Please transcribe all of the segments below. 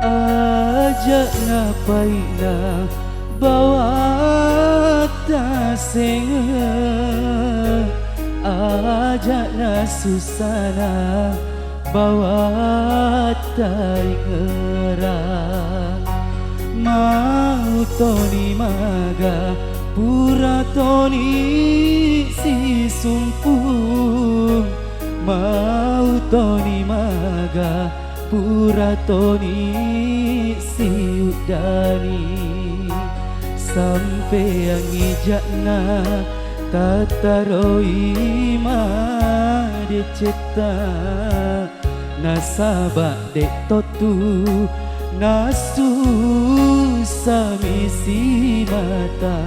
Ajak ngapai na bawa tasenga, ajak na susana bawa taingera. Mau toni maga pura toni si sumpung, mau toni maga pura toni si udani. Sampai yang ijakna tataroi ma de ceta, nasabak dek totu nasu samisi mata.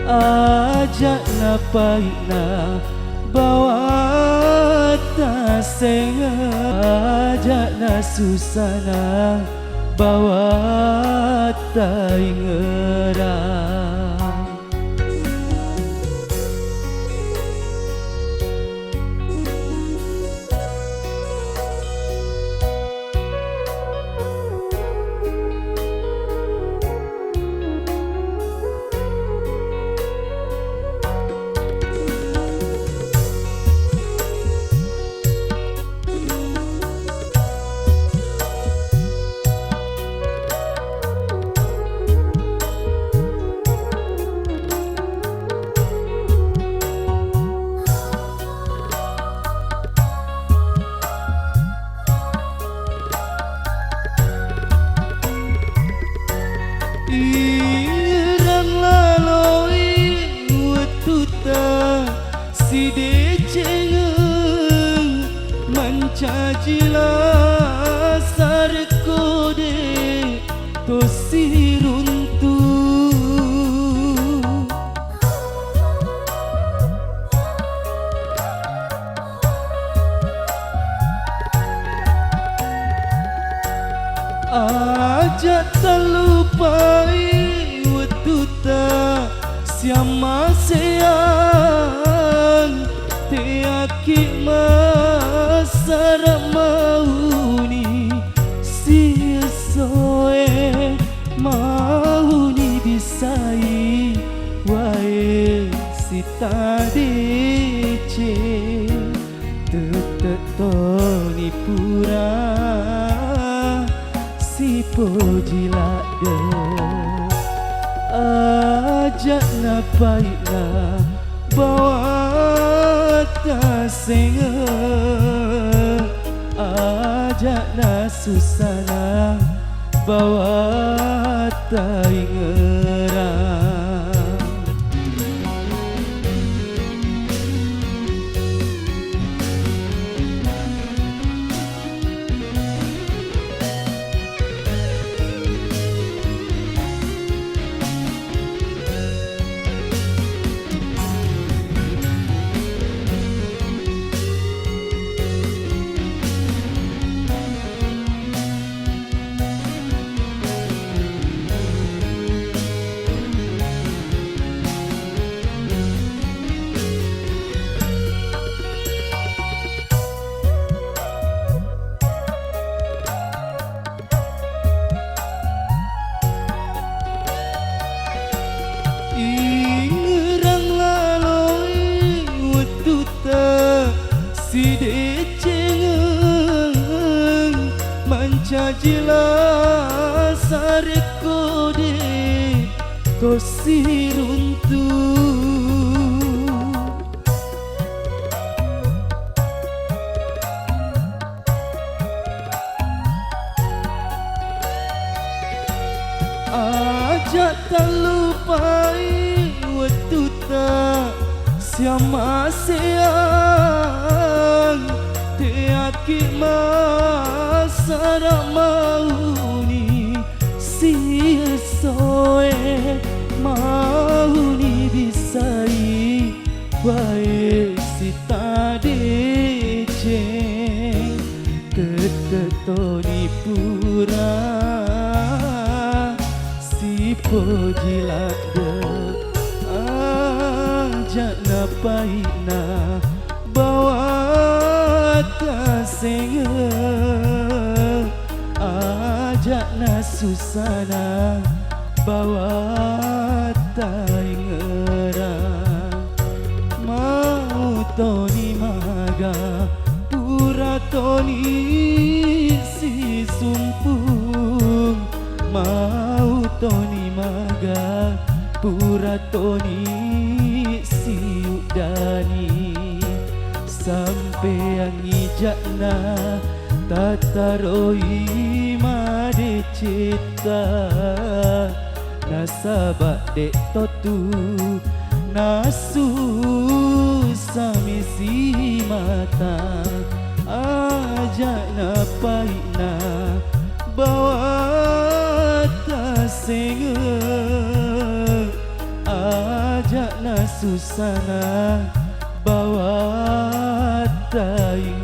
Ajak napai na bawa tasenga, ajak na susana bawa taingera. Irang laloi wetuta si decengeng mancajila sarkode to si runtu. Ajak terlupai wetuta siama sayang tiaki masara mauni si soe mauni bisai wae si tadece tetetoni pura si pojilak de. Ajak napai na bawa tasenga, ajak na susana bawa taingera. Ingerang laloi wetuta si decengeng mancajila sarekode to si runtu. ajak tak lupai waktu tak siapa siang tiaki masa mau ni sia soe mau ni bisai baik si tadi ceng ketetoni pura si pojilat dek ajak napai na bawa kasenge ajak na susana bawa tai ngerang mau toni maga pura toni si sumpung mau toni maga pura toni si udani sampai yang ijakna tataroi made cita nasabak dek totu nasu sami si mata ajak napai na bawa tasenge ajak na susana bawa tai